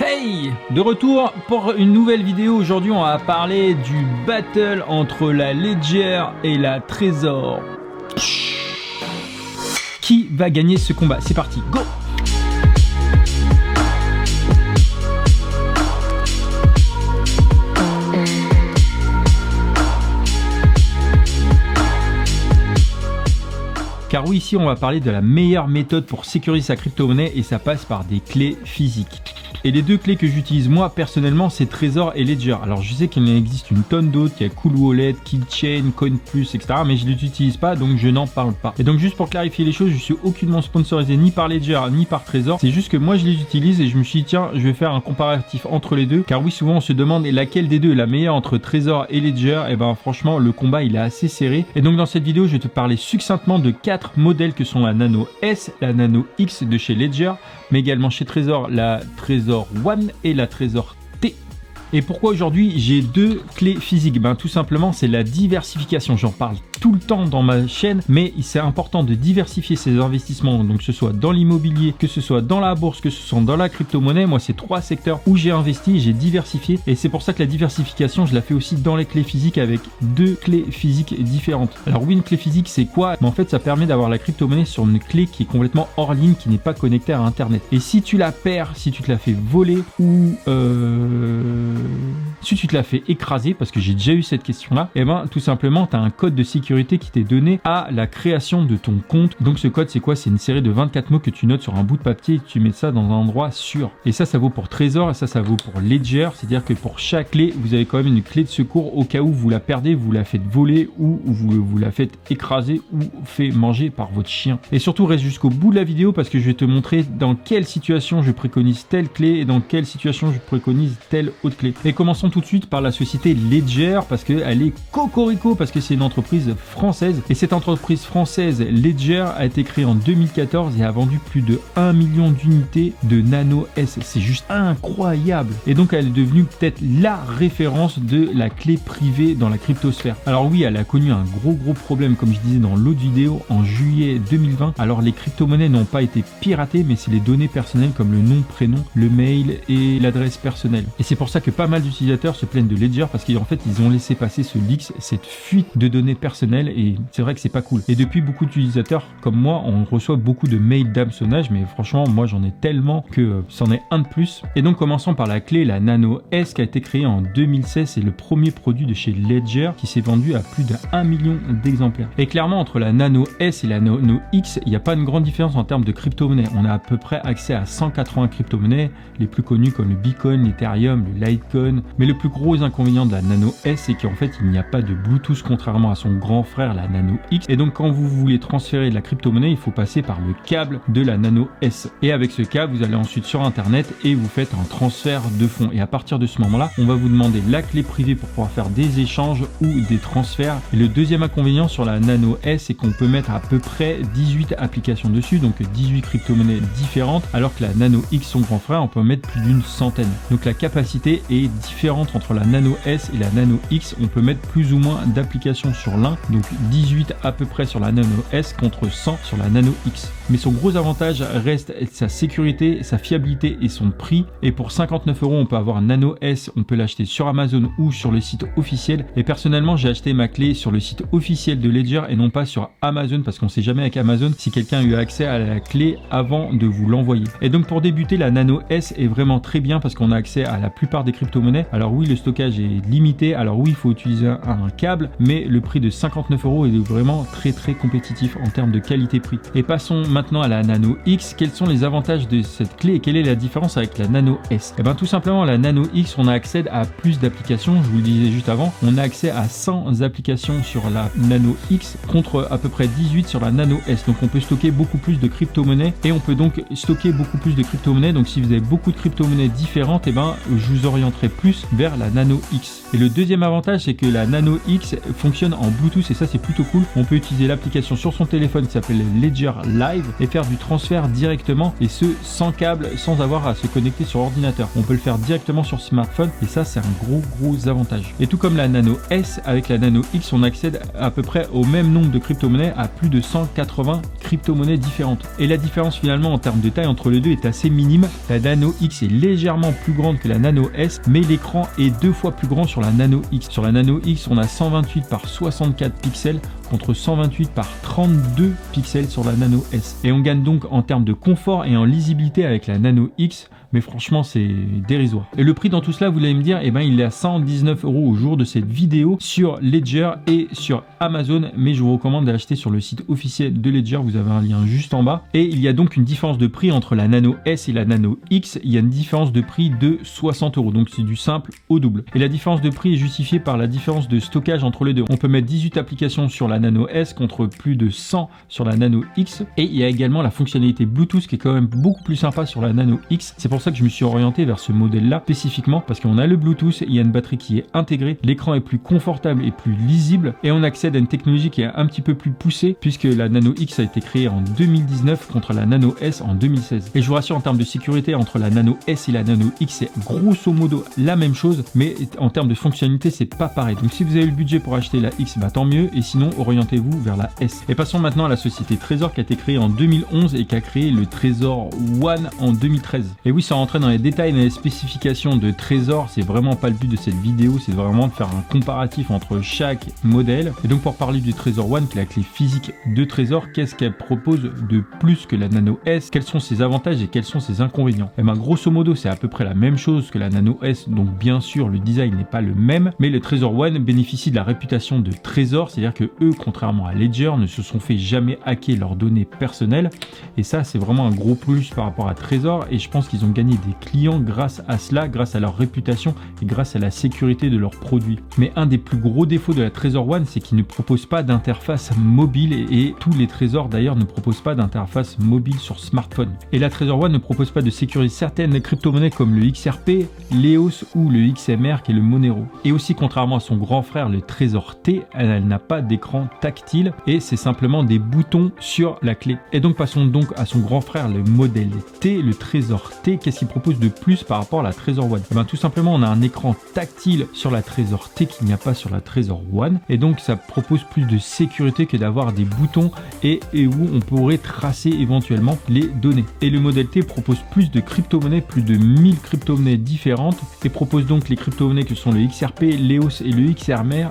Hey! De retour pour une nouvelle vidéo. Aujourd'hui, on va parler du battle entre la Ledger et la Trésor. Qui va gagner ce combat? C'est parti, go! Car oui, ici on va parler de la meilleure méthode pour sécuriser sa crypto-monnaie et ça passe par des clés physiques. Et les deux clés que j'utilise moi personnellement, c'est Trésor et Ledger. Alors je sais qu'il en existe une tonne d'autres, il y a Cool Wallet, Keychain, CoinPlus, etc. Mais je ne les utilise pas, donc je n'en parle pas. Et donc juste pour clarifier les choses, je suis aucunement sponsorisé ni par Ledger ni par Trésor. C'est juste que moi je les utilise et je me suis dit tiens, je vais faire un comparatif entre les deux. Car oui, souvent on se demande laquelle des deux est la meilleure entre Trésor et Ledger. Et ben franchement, le combat il est assez serré. Et donc dans cette vidéo, je vais te parler succinctement de 4 modèles que sont la Nano S, la Nano X de chez Ledger, mais également chez Trésor, la Trésor One et la Trésor T. Et pourquoi aujourd'hui j'ai deux clés physiques? Ben tout simplement c'est la diversification. J'en parle tout le temps dans ma chaîne, mais c'est important de diversifier ses investissements, donc que ce soit dans l'immobilier, que ce soit dans la bourse, que ce soit dans la crypto-monnaie. Moi c'est 3 secteurs où j'ai investi, j'ai diversifié, et c'est pour ça que la diversification je la fais aussi dans les clés physiques avec 2 clés physiques différentes. Alors oui, une clé physique c'est quoi? Mais en fait ça permet d'avoir la crypto-monnaie sur une clé qui est complètement hors ligne, qui n'est pas connectée à internet. Et si tu la perds, si tu te la fais voler ou si tu te la fais écraser, parce que j'ai déjà eu cette question là, et ben tout simplement tu as un code de sécurité qui t'est donné à la création de ton compte. Donc ce code c'est quoi? C'est une série de 24 mots que tu notes sur un bout de papier et tu mets ça dans un endroit sûr. Et ça vaut pour Trésor et ça vaut pour Ledger. C'est à dire que pour chaque clé vous avez quand même une clé de secours au cas où vous la perdez, vous la faites voler ou vous la faites écraser ou fait manger par votre chien. Et surtout reste jusqu'au bout de la vidéo parce que je vais te montrer dans quelle situation je préconise telle clé et dans quelle situation je préconise telle autre clé. Et commençons tout de suite par la société Ledger parce qu'elle est cocorico, parce que c'est une entreprise française. Et cette entreprise française Ledger a été créée en 2014 et a vendu plus de 1 million d'unités de Nano S. C'est juste incroyable. Et donc elle est devenue peut-être la référence de la clé privée dans la cryptosphère. Alors oui, elle a connu un gros problème, comme je disais dans l'autre vidéo, en juillet 2020. Alors les crypto-monnaies n'ont pas été piratées, mais c'est les données personnelles comme le nom, prénom, le mail et l'adresse personnelle. Et c'est pour ça que pas mal d'utilisateurs se plaignent de Ledger parce qu'en fait ils ont laissé passer ce leak, cette fuite de données personnelles, et c'est vrai que c'est pas cool. Et depuis, beaucoup d'utilisateurs comme moi, on reçoit beaucoup de mails d'hameçonnage, mais franchement moi j'en ai tellement que c'en est un de plus. Et donc commençons par la clé, la Nano S, qui a été créée en 2016. C'est le premier produit de chez Ledger qui s'est vendu à plus de 1 million d'exemplaires. Et clairement entre la Nano S et la Nano X, il n'y a pas une grande différence en termes de crypto-monnaie. On a à peu près accès à 180 crypto-monnaies, les plus connues comme le Bitcoin, l'Ethereum, le Litecoin. Mais le plus gros inconvénient de la Nano S, c'est qu'en fait il n'y a pas de Bluetooth contrairement à son grand frère la Nano X. Et donc quand vous voulez transférer de la crypto-monnaie, il faut passer par le câble de la Nano S. Et avec ce câble, vous allez ensuite sur internet et vous faites un transfert de fonds. Et à partir de ce moment-là, on va vous demander la clé privée pour pouvoir faire des échanges ou des transferts. Et le deuxième inconvénient sur la Nano S, c'est qu'on peut mettre à peu près 18 applications dessus, donc 18 crypto-monnaies différentes, alors que la Nano X, son grand frère, on peut mettre plus d'une centaine. Donc la capacité est différente entre la Nano S et la Nano X. On peut mettre plus ou moins d'applications sur l'un, donc 18 à peu près sur la Nano S contre 100 sur la Nano X. Mais son gros avantage reste sa sécurité, sa fiabilité et son prix. Et pour 59 €, on peut avoir un Nano S, on peut l'acheter sur Amazon ou sur le site officiel. Et personnellement, j'ai acheté ma clé sur le site officiel de Ledger et non pas sur Amazon, parce qu'on sait jamais avec Amazon si quelqu'un a eu accès à la clé avant de vous l'envoyer. Et donc pour débuter, la Nano S est vraiment très bien parce qu'on a accès à la plupart des crypto-monnaies. Alors oui, le stockage est limité, alors oui, il faut utiliser un câble, mais le prix de 59 € est vraiment très compétitif en termes de qualité-prix. Et passons maintenant à la Nano X. Quels sont les avantages de cette clé et quelle est la différence avec la Nano S? Et bien tout simplement, la Nano X, on a accès à plus d'applications. Je vous le disais juste avant, on a accès à 100 applications sur la Nano X contre à peu près 18 sur la Nano S. Donc on peut stocker beaucoup plus de crypto-monnaies et on peut donc stocker beaucoup plus de crypto-monnaies. Donc si vous avez beaucoup de crypto-monnaies différentes, et ben je vous orienterai plus vers la Nano X. Et le deuxième avantage, c'est que la Nano X fonctionne en Bluetooth et ça c'est plutôt cool. On peut utiliser l'application sur son téléphone qui s'appelle Ledger Live et faire du transfert directement, et ce sans câble, sans avoir à se connecter sur ordinateur. On peut le faire directement sur smartphone et ça c'est un gros avantage. Et tout comme la Nano S, avec la Nano X on accède à peu près au même nombre de crypto-monnaies, à plus de 180 crypto-monnaies différentes. Et la différence finalement en termes de taille entre les deux est assez minime. La Nano X est légèrement plus grande que la Nano S, mais l'écran est 2 fois plus grand sur la Nano X. Sur la Nano X on a 128 par 64 pixels contre 128 par 32 pixels sur la Nano S. Et on gagne donc en termes de confort et en lisibilité avec la Nano X, mais franchement c'est dérisoire. Et le prix dans tout cela, vous allez me dire, eh ben il est à 119 € au jour de cette vidéo sur Ledger et sur Amazon, mais je vous recommande d'acheter sur le site officiel de Ledger, vous avez un lien juste en bas. Et il y a donc une différence de prix entre la Nano S et la Nano X, il y a une différence de prix de 60 €, donc c'est du simple au double. Et la différence de prix est justifiée par la différence de stockage entre les deux. On peut mettre 18 applications sur la Nano S contre plus de 100 sur la Nano X, et il y a également la fonctionnalité Bluetooth qui est quand même beaucoup plus sympa sur la Nano X. C'est pour ça que je me suis orienté vers ce modèle là spécifiquement, parce qu'on a le Bluetooth, il y a une batterie qui est intégrée, l'écran est plus confortable et plus lisible, et on accède à une technologie qui est un petit peu plus poussée puisque la Nano X a été créée en 2019 contre la Nano S en 2016. Et je vous rassure, en termes de sécurité entre la Nano S et la Nano X c'est grosso modo la même chose, mais en termes de fonctionnalité c'est pas pareil. Donc si vous avez le budget pour acheter la X, bah tant mieux, et sinon orientez-vous vers la S. Et passons maintenant à la société Trezor qui a été créée en 2011 et qui a créé le Trezor One en 2013. Et oui, sans rentrer dans les détails, dans les spécifications de Trezor, c'est vraiment pas le but de cette vidéo, c'est vraiment de faire un comparatif entre chaque modèle. Et donc pour parler du Trezor One, qui est la clé physique de Trezor, qu'est-ce qu'elle propose de plus que la Nano S? Quels sont ses avantages et quels sont ses inconvénients? Et ben grosso modo c'est à peu près la même chose que la Nano S, donc bien sûr le design n'est pas le même, mais le Trezor One bénéficie de la réputation de Trezor, c'est-à-dire que eux, contrairement à Ledger, ne se sont fait jamais hacker leurs données personnelles, et ça c'est vraiment un gros plus par rapport à Trezor, et je pense qu'ils ont gagné des clients grâce à cela, grâce à leur réputation et grâce à la sécurité de leurs produits. Mais un des plus gros défauts de la Trezor One, c'est qu'ils ne proposent pas d'interface mobile, et tous les Trezors d'ailleurs ne proposent pas d'interface mobile sur smartphone. Et la Trezor One ne propose pas de sécuriser certaines crypto-monnaies comme le XRP, l'EOS ou le XMR qui est le Monero. Et aussi, contrairement à son grand frère le Trezor T, elle n'a pas d'écran tactile et c'est simplement des boutons sur la clé. Et donc passons donc à son grand frère le modèle T, le Trezor T. Qu'est-ce qu'il propose de plus par rapport à la Trezor One? Et bien tout simplement on a un écran tactile sur la Trezor T qu'il n'y a pas sur la Trezor One, et donc ça propose plus de sécurité que d'avoir des boutons et où on pourrait tracer éventuellement les données. Et le modèle T propose plus de crypto-monnaies, plus de 1000 crypto-monnaies différentes, et propose donc les crypto-monnaies que sont le XRP, l'EOS et le XMR,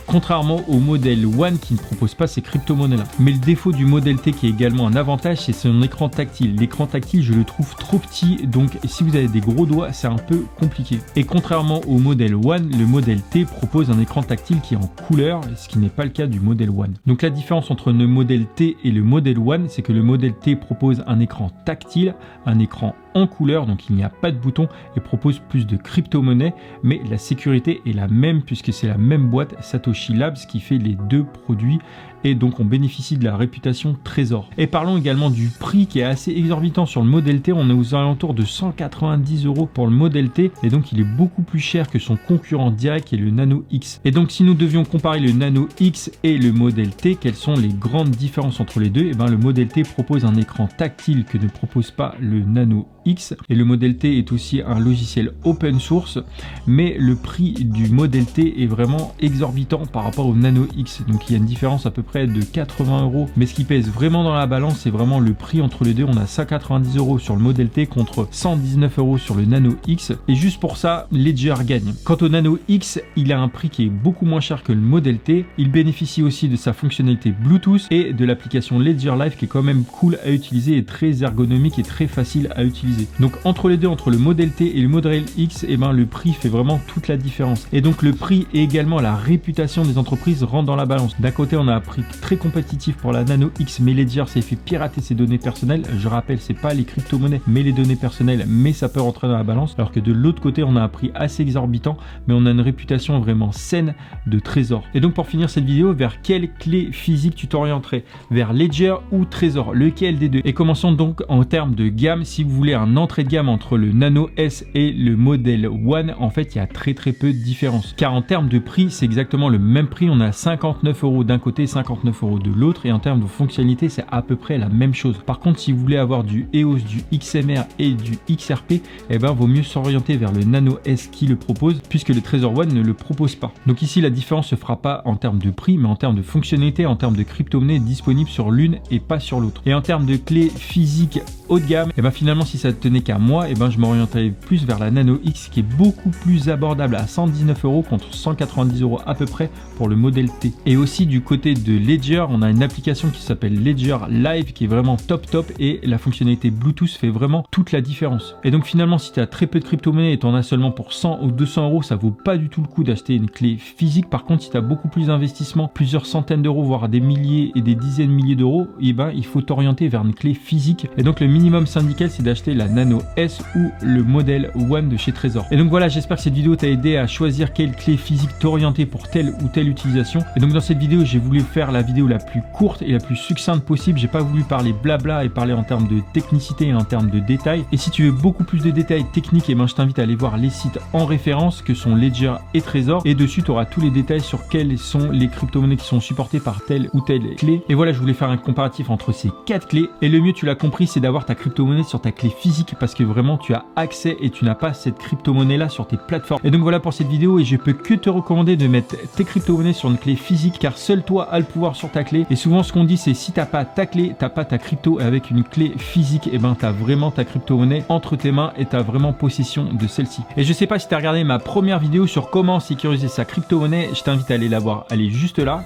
contrairement au modèle One qui ne propose pas ces crypto-monnaies là. Mais le défaut du modèle T qui est également un avantage, c'est son écran tactile. L'écran tactile je le trouve trop petit, donc si vous avez des gros doigts c'est un peu compliqué. Et contrairement au modèle One, le modèle T propose un écran tactile qui est en couleur, ce qui n'est pas le cas du modèle One. Donc la différence entre le modèle T et le modèle One, c'est que le modèle T propose un écran tactile, un écran en couleur, donc il n'y a pas de bouton, et propose plus de crypto-monnaies, mais la sécurité est la même puisque c'est la même boîte Satoshi Labs qui fait les deux produits, et donc on bénéficie de la réputation Trezor. Et parlons également du prix qui est assez exorbitant sur le modèle T. On est aux alentours de 190 € pour le modèle T, et donc il est beaucoup plus cher que son concurrent direct qui est le Nano X. Et donc si nous devions comparer le Nano X et le modèle T, quelles sont les grandes différences entre les deux? Et bien le modèle T propose un écran tactile que ne propose pas le Nano X, et le modèle T est aussi un logiciel open source, mais le prix du modèle T est vraiment exorbitant par rapport au Nano X, donc il y a une différence à peu près de 80 €, mais ce qui pèse vraiment dans la balance c'est vraiment le prix entre les deux. On a 190 € sur le modèle T contre 119 € sur le Nano X, et juste pour ça Ledger gagne. Quant au Nano X, il a un prix qui est beaucoup moins cher que le modèle T, il bénéficie aussi de sa fonctionnalité Bluetooth et de l'application Ledger Live qui est quand même cool à utiliser et très ergonomique et très facile à utiliser. Donc entre les deux, entre le modèle T et le modèle X, et ben le prix fait vraiment toute la différence. Et donc le prix et également la réputation des entreprises rentrent dans la balance. D'un côté on a un prix prix très compétitif pour la Nano X, mais Ledger s'est fait pirater ses données personnelles. Je rappelle, c'est pas les crypto-monnaies, mais les données personnelles, mais ça peut rentrer dans la balance. Alors que de l'autre côté, on a un prix assez exorbitant, mais on a une réputation vraiment saine de Trésor. Et donc pour finir cette vidéo, vers quelle clé physique tu t'orienterais? Vers Ledger ou Trésor? Lequel des deux? Et commençons donc en termes de gamme. Si vous voulez un entrée de gamme entre le Nano S et le modèle One, en fait, il y a très peu de différence. Car en termes de prix, c'est exactement le même prix. On a 59 € d'un côté, 59 € de l'autre. Et en termes de fonctionnalité, c'est à peu près la même chose. Par contre, si vous voulez avoir du EOS, du XMR et du XRP, eh ben, vaut mieux s'orienter vers le Nano S qui le propose, puisque le Trésor One ne le propose pas. Donc ici, la différence se fera pas en termes de prix, mais en termes de fonctionnalité, en termes de crypto-monnaie disponible sur l'une et pas sur l'autre. Et en termes de clés physiques haut de gamme, et ben finalement, si ça tenait qu'à moi, et ben je m'orienterais plus vers la Nano X qui est beaucoup plus abordable à 119 € contre 190 € à peu près pour le modèle T. Et aussi du côté de Ledger, on a une application qui s'appelle Ledger Live qui est vraiment top et la fonctionnalité Bluetooth fait vraiment toute la différence. Et donc finalement, si tu as très peu de crypto-monnaie et tu en as seulement pour 100 ou 200 €, ça vaut pas du tout le coup d'acheter une clé physique. Par contre, si tu as beaucoup plus d'investissement, plusieurs centaines d'euros, voire des milliers et des dizaines de milliers d'euros, et ben il faut t'orienter vers une clé physique. Et donc le minimum syndical, c'est d'acheter la Nano S ou le modèle One de chez Trésor. Et donc voilà, j'espère que cette vidéo t'a aidé à choisir quelle clé physique t'orienter pour telle ou telle utilisation. Et donc dans cette vidéo, j'ai voulu faire la vidéo la plus courte et la plus succincte possible. J'ai pas voulu parler blabla et parler en termes de technicité et en termes de détails. Et si tu veux beaucoup plus de détails techniques, et ben je t'invite à aller voir les sites en référence que sont Ledger et Trésor. Et dessus, tu auras tous les détails sur quelles sont les crypto-monnaies qui sont supportées par telle ou telle clé. Et voilà, je voulais faire un comparatif entre ces 4 clés. Et le mieux, tu l'as compris, c'est d'avoir ta crypto-monnaie sur ta clé physique parce que vraiment, tu as accès et tu n'as pas cette crypto-monnaie là sur tes plateformes. Et donc voilà pour cette vidéo, et je peux que te recommander de mettre tes crypto-monnaies sur une clé physique car seul toi as le pouvoir sur ta clé. Et souvent, ce qu'on dit, c'est si t'as pas ta clé, t'as pas ta crypto. Et avec une clé physique, et ben t'as vraiment ta crypto-monnaie entre tes mains et t'as vraiment possession de celle-ci. Et je sais pas si t'as regardé ma première vidéo sur comment sécuriser sa crypto-monnaie, je t'invite à aller la voir, elle est juste là.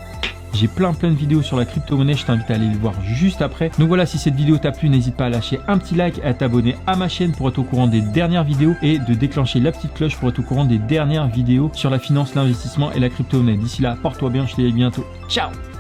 J'ai plein de vidéos sur la crypto-monnaie, je t'invite à aller le voir juste après. Donc voilà, si cette vidéo t'a plu, n'hésite pas à lâcher un petit like, à t'abonner à ma chaîne pour être au courant des dernières vidéos et de déclencher la petite cloche pour être au courant des dernières vidéos sur la finance, l'investissement et la crypto-monnaie. D'ici là, porte-toi bien, je te dis à bientôt. Ciao!